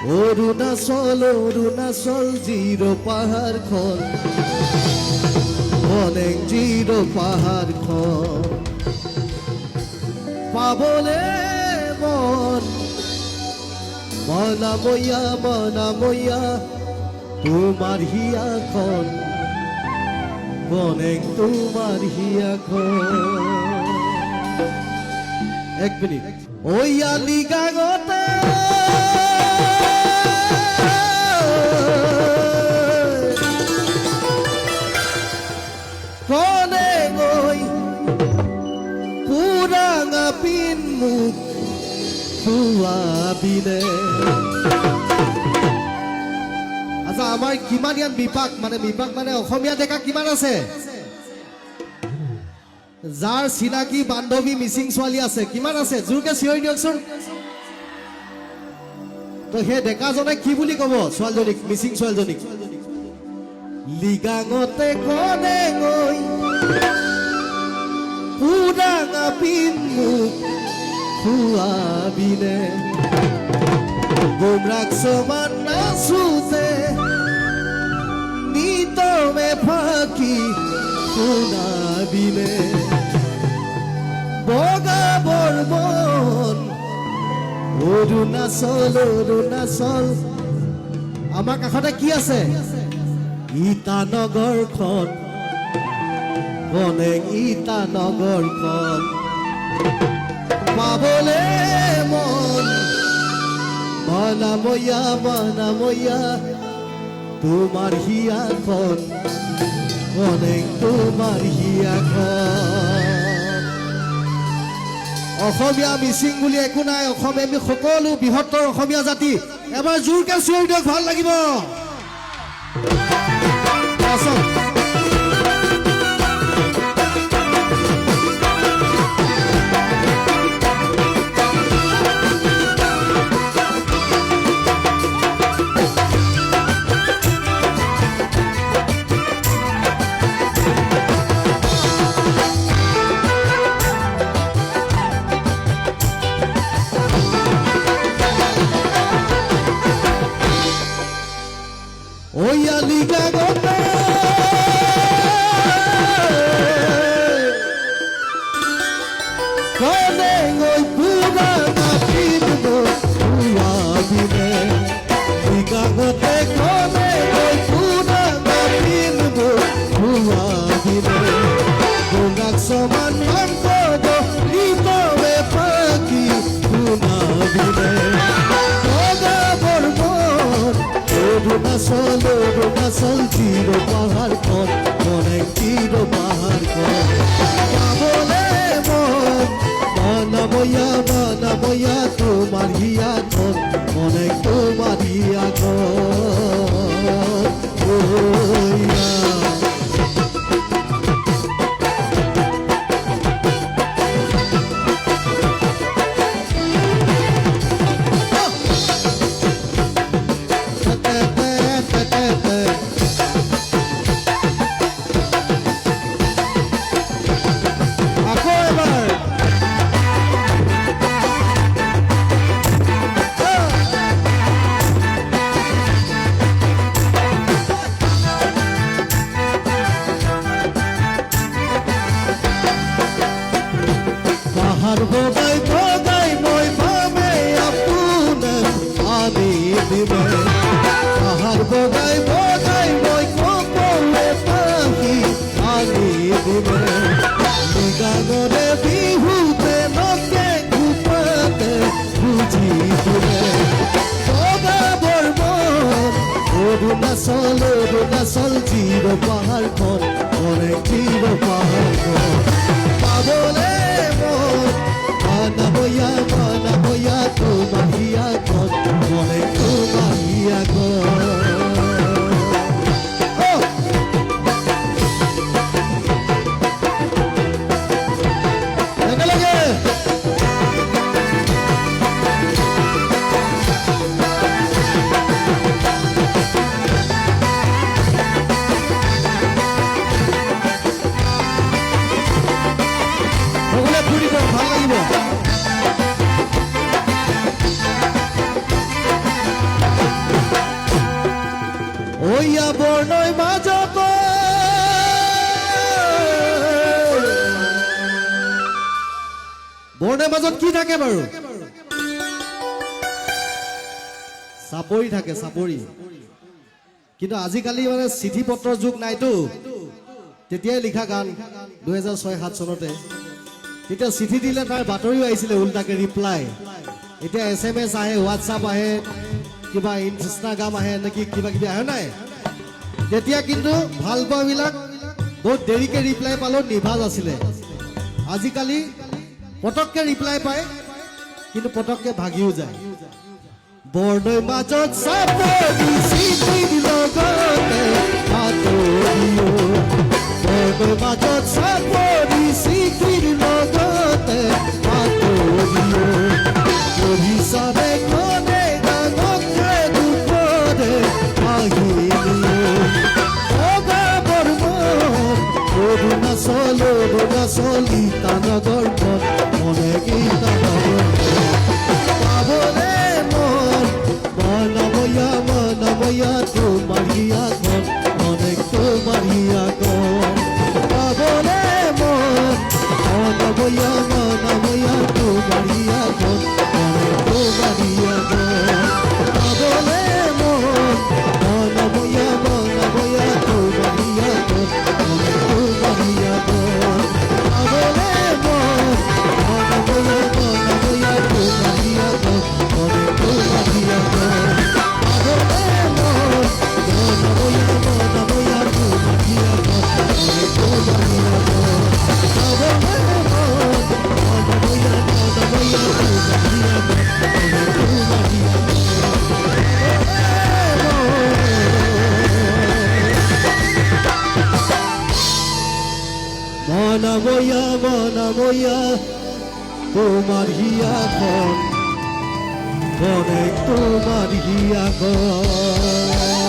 Arunachal Arunachal zero' পাহাৰখন অনেক zero' পাহাৰখন পাবলে মন মনাময়া তোমাৰ হিয়াখন অনেক তোমাৰ হিয়াখন। এক মিনিট ঐয়ালি গাঙতে কনে গৈ পুৰাঙা পিন মোক খুৱাবিনে। আচ্ছা আমাৰ কিমান ইয়াত বিপাক মানে অসমীয়া ডেকা কিমান আছে যাৰ চিনাকি বান্ধৱী মিচিং ছোৱালী আছে? কিমান আছে? জোৰকে চিঞৰি দিয়কচোন। তো সেই ডেকাজনে কি বুলি ক'ব ছোৱালীজনীক, মিচিং ছোৱালীজনীক? লিগাঙতে কনে গৈ পুৰাঙা পিন মোক খুৱাবিনে। গুমৰাগ সমান নাচোতে নিতমে ফাঁকি শুনাবিনে। বগা বৰ্মন অৰুণাচল অৰুণাচল। আমাৰ কাষতে কি আছে? ইটানগৰখন অনেক ইটানগৰখন পাবলে মন মনাময়া তোমাৰ হিয়াখন অনেক তোমাৰ হিয়াখন। অসমীয়া মিচিং বুলি একো নাই, অসমীয়া আমি সকলো বৃহত্তৰ অসমীয়া জাতি। এবাৰ জোৰকে চিঞৰি দিয়ক, ভাল লাগিব। ঐয়ালি গাঙতে কনে গৈ পুৰাঙা পিন মোক খুৱাবিনে। লিগাঙতে কনে গৈ পুৰাঙা পিন মোক খুৱাবিনে। গুণাক সমান সম্পদ নিতমে ফাঁকি শুনাবিনে। বগা বৰ্মন অৰুণাচল অৰুণাচল জিৰ' পাহাৰখন অনেক জিৰ' পাহাৰখন পাবলে মন মনাময়া তোমাৰ হিয়াখন অনেক তোমাৰ হিয়াখন। পাহাৰ বগাই বগাই মই পামে আপোনাৰ আনি দিবে। পাহাৰ বগাই বগাই মই কপলে পাখি আনি দিবে। লিগাঙৰে বিহুতে নকে ঘোপাতে বুজি দিবে। বগা বৰ্মন অৰুণাচল অৰুণাচল জিৰ' পাহাৰখন অনেক জিৰ' পাহাৰখন পাবলে মনাময়া তোমাৰ হিয়াখন অনেক তোমাৰ হিয়াখন। একেলগে সকলোৱে ফুৰিব, ভাল লাগিব। বইয়া বৰ্ণই মাজত বৰ্ণৰ মাজত কি থাকে বাৰু চাপৰি থাকে চাপৰি কিন্তু আজিকালি মানে চিঠি পত্ৰৰ যুগ নাইতো তেতিয়াই লিখা গান 2006-07 চনতে তেতিয়া চিঠি দিলে তাৰ বাতৰিও আহিছিলে উল্টাকে ৰিপ্লাই এতিয়া SMS আহে হোৱাটছআপ আহে কিবা ইনষ্টাগ্ৰাম আহে নেকি কিবা কিবি আহে নাই তেতিয়া কিন্তু ভাল পোৱাবিলাক বহুত দেৰিকে ৰিপ্লাই পালো নিভাজ আছিলে আজিকালি পটককে ৰিপ্লাই পায় কিন্তু পটককে ভাগিও যায় বৰ্ণৰ মাজত চাপৰি চিঠিৰ লগতে বাতৰিও বৰ্ণৰ মাজত চাপৰি চিঠিৰ লগতে বাতৰিও পঢ়িছানে কোনে গানকে দুপৰে আহিলিও অগা বৰ্মন অৰুণাচলী তানগৰ মনে গীতানগৰ পাবলে মনময়া তোমাৰ হিয়াখন মনে তোমাৰ হিয়াখন পাবলে মনময়া তোমাৰ হিয়াখন মনে তোমাৰ হিয়াখন পাবলে মনময়া তোমাৰ হিয়াখন মনে তোমাৰ হিয়াখন পাবলে মনময়া তোমাৰ হিয়াখন মনে তোমাৰ হিয়াখন মনময়া তোমাৰ হিয়াখন মনে তোমাৰ হিয়াখন